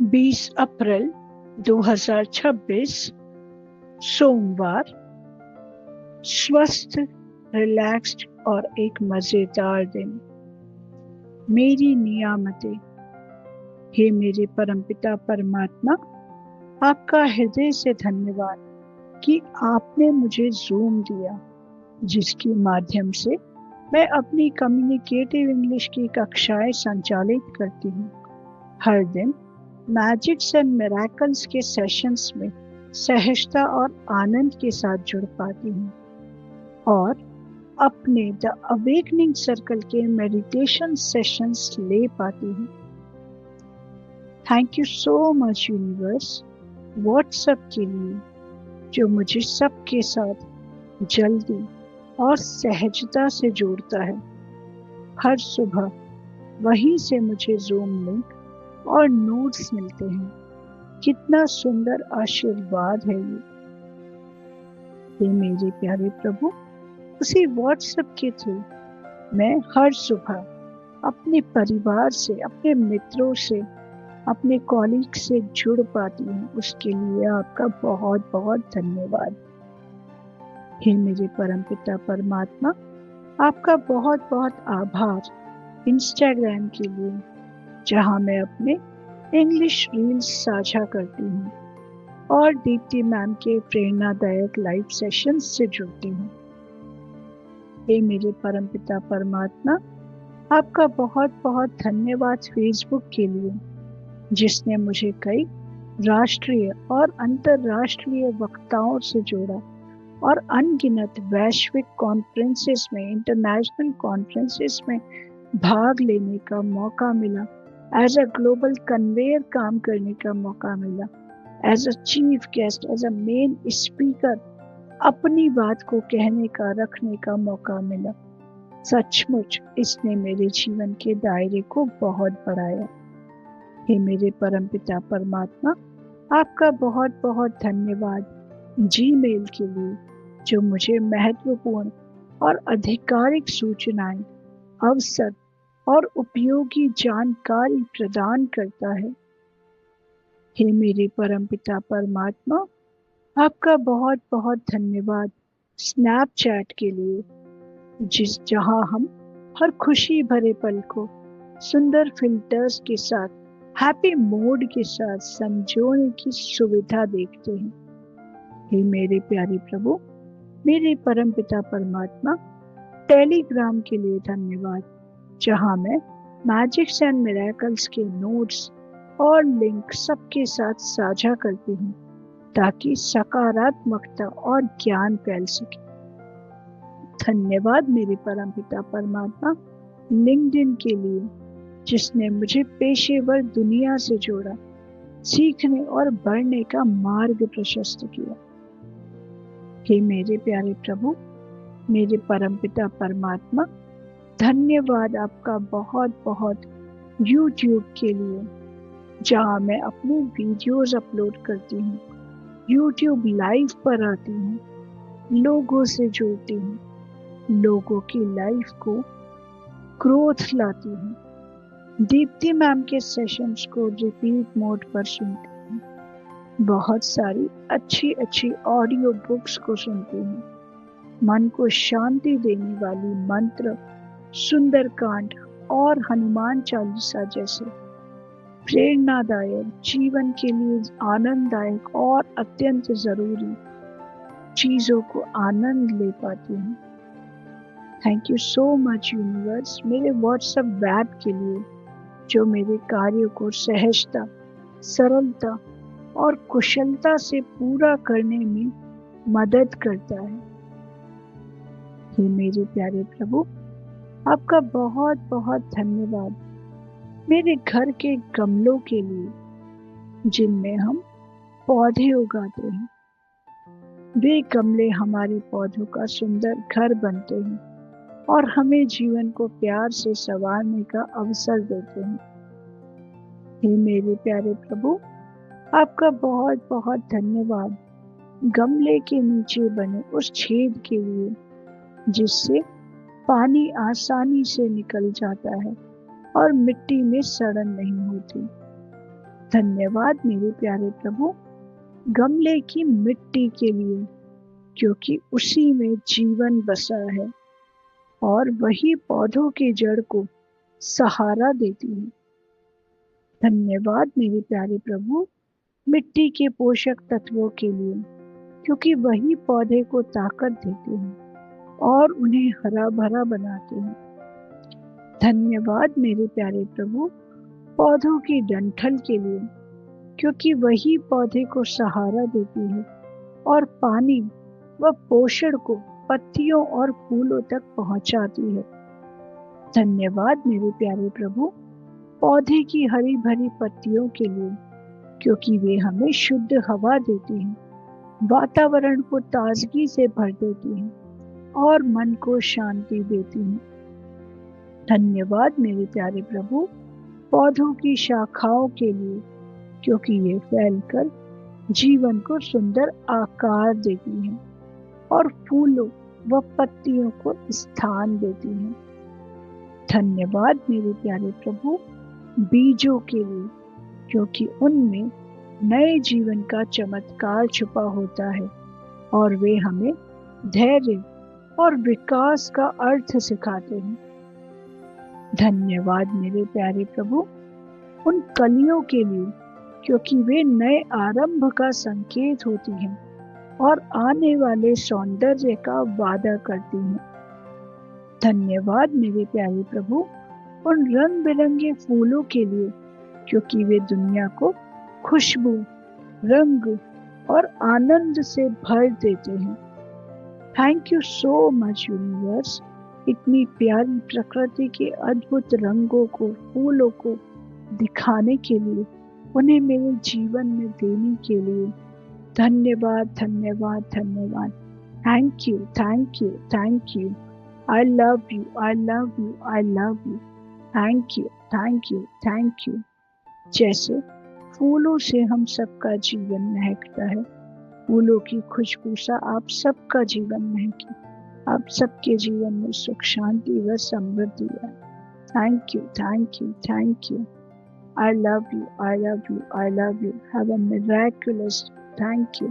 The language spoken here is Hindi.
20 अप्रैल 2026 सोमवार। स्वस्थ, रिलैक्स्ड और एक मजेदार दिन। मेरी नियामतें। हे मेरे परमपिता परमात्मा, आपका हृदय से धन्यवाद कि आपने मुझे जूम दिया, जिसके माध्यम से मैं अपनी कम्युनिकेटिव इंग्लिश की कक्षाएं संचालित करती हूँ। हर दिन मैजिक्स एंड मिरेकल्स के सेशंस में सहजता और आनंद के साथ जुड़ पाती हूँ और अपने द अवेकनिंग सर्कल के मेडिटेशन सेशंस ले पाती हूँ। Thank you so much universe, WhatsApp के लिए, जो मुझे सबके साथ जल्दी और सहजता से जोड़ता है। हर सुबह वहीं से मुझे जूम लिंक और नोट्स मिलते हैं। कितना सुंदर आशीर्वाद है ये मेरे प्यारे प्रभु। उसी व्हाट्सएप के थ्रू मैं हर सुबह अपने परिवार से, अपने मित्रों से, अपने कॉलीग से जुड़ पाती हूँ। उसके लिए आपका बहुत बहुत धन्यवाद। हे मेरे परमपिता परमात्मा, आपका बहुत बहुत आभार इंस्टाग्राम के लिए, जहाँ मैं अपने इंग्लिश रील्स साझा करती हूँ और दीप्ति मैम के प्रेरणादायक लाइव सेशंस से जुड़ती हूँ। हे मेरे परमपिता परमात्मा, आपका बहुत बहुत धन्यवाद फेसबुक के लिए, जिसने मुझे कई राष्ट्रीय और अंतर्राष्ट्रीय वक्ताओं से जोड़ा और अनगिनत वैश्विक कॉन्फ्रेंसेस में, इंटरनेशनल कॉन्फ्रेंसेस में भाग लेने का मौका मिला। एज अ ग्लोबल कन्वेयर काम करने का मौका मिला। As a chief guest, as a main speaker अपनी बात को कहने का, रखने का मौका मिला। सचमुच इसने मेरे जीवन के दायरे को बहुत बढ़ाया। हे मेरे परमपिता परमात्मा, आपका बहुत बहुत धन्यवाद जीमेल के लिए, जो मुझे महत्वपूर्ण और आधिकारिक सूचनाएं, अवसर और उपयोगी जानकारी प्रदान करता है। हे मेरे परमपिता परमात्मा, आपका बहुत बहुत धन्यवाद स्नैपचैट के लिए, जहां हम हर खुशी भरे पल को सुंदर फिल्टर्स के साथ, हैप्पी मोड के साथ संजोने की सुविधा देखते हैं। हे मेरे प्यारे प्रभु, मेरे परमपिता परमात्मा, टेलीग्राम के लिए धन्यवाद, जहां मैं मैजिक्स एंड मिरेकल्स के नोट्स और लिंक सबके साथ साझा करती हूँ, ताकि सकारात्मकता और ज्ञान फैल सके। धन्यवाद मेरे परमपिता परमात्मा लिंक्डइन के लिए, जिसने मुझे पेशेवर दुनिया से जोड़ा, सीखने और बढ़ने का मार्ग प्रशस्त किया। हे मेरे प्यारे प्रभु, मेरे परमपिता परमात्मा, धन्यवाद आपका बहुत बहुत YouTube के लिए, जहाँ मैं अपने वीडियोस अपलोड करती हूँ, YouTube लाइव पर आती हूँ, लोगों से जुड़ती हूँ, लोगों की लाइफ को ग्रोथ लाती हूँ, दीप्ति मैम के सेशंस को रिपीट मोड पर सुनती हूँ, बहुत सारी अच्छी अच्छी ऑडियो बुक्स को सुनती हूँ, मन को शांति देने वाली मंत्र, सुंदरकांड और हनुमान चालीसा जैसे प्रेरणादायक, जीवन के लिए आनंददायक और अत्यंत जरूरी चीजों को आनंद ले पाती हूँ। Thank you so much universe, मेरे व्हाट्सएप वेब के लिए, जो मेरे कार्यों को सहजता, सरलता और कुशलता से पूरा करने में मदद करता है। हे मेरे प्यारे प्रभु, आपका बहुत बहुत धन्यवाद मेरे घर के गमलों के लिए, जिनमें हम पौधे उगाते हैं। वे गमले हमारे पौधों का सुंदर घर बनते हैं और हमें जीवन को प्यार से संवारने का अवसर देते हैं। हे मेरे प्यारे प्रभु, आपका बहुत बहुत धन्यवाद गमले के नीचे बने उस छेद के लिए, जिससे पानी आसानी से निकल जाता है और मिट्टी में सड़न नहीं होती। धन्यवाद मेरे प्यारे प्रभु गमले की मिट्टी के लिए, क्योंकि उसी में जीवन बसा है और वही पौधों की जड़ को सहारा देती है। धन्यवाद मेरे प्यारे प्रभु मिट्टी के पोषक तत्वों के लिए, क्योंकि वही पौधे को ताकत देते हैं और उन्हें हरा भरा बनाते हैं। धन्यवाद मेरे प्यारे प्रभु पौधों की डंठल के लिए, क्योंकि वही पौधे को सहारा देती है और पानी व पोषण को पत्तियों और फूलों तक पहुंचाती है। धन्यवाद मेरे प्यारे प्रभु पौधे की हरी भरी पत्तियों के लिए, क्योंकि वे हमें शुद्ध हवा देती हैं, वातावरण को ताजगी से भर देती हैं और मन को शांति देती हैं। धन्यवाद मेरे प्यारे प्रभु पौधों की शाखाओं के लिए, क्योंकि ये फैलकर जीवन को सुंदर आकार देती हैं और फूलों व पत्तियों को स्थान देती हैं। धन्यवाद मेरे प्यारे प्रभु बीजों के लिए, क्योंकि उनमें नए जीवन का चमत्कार छुपा होता है और वे हमें धैर्य और विकास का अर्थ सिखाते हैं। धन्यवाद मेरे प्यारे प्रभु उन कलियों के लिए, क्योंकि वे नए आरंभ का संकेत होती हैं और आने वाले सौंदर्य का वादा करती हैं। धन्यवाद मेरे प्यारे प्रभु उन रंग बिरंगे फूलों के लिए, क्योंकि वे दुनिया को खुशबू, रंग और आनंद से भर देते हैं। Thank you so much universe इतनी प्यारी प्रकृति के अद्भुत रंगों को, फूलों को दिखाने के लिए, उन्हें मेरे जीवन में देने के लिए। धन्यवाद धन्यवाद धन्यवाद। Thank you thank you thank you. I love you I love you I love you. Thank you thank you thank you. जैसे फूलों से हम सबका जीवन महकता है, फूलों की खुशबू सा आप सबका जीवन महके, आप सबके जीवन में सुख शांति व समृद्धि है। Thank you thank you thank you. I love you, I love you, I love you. Have a miraculous, thank you.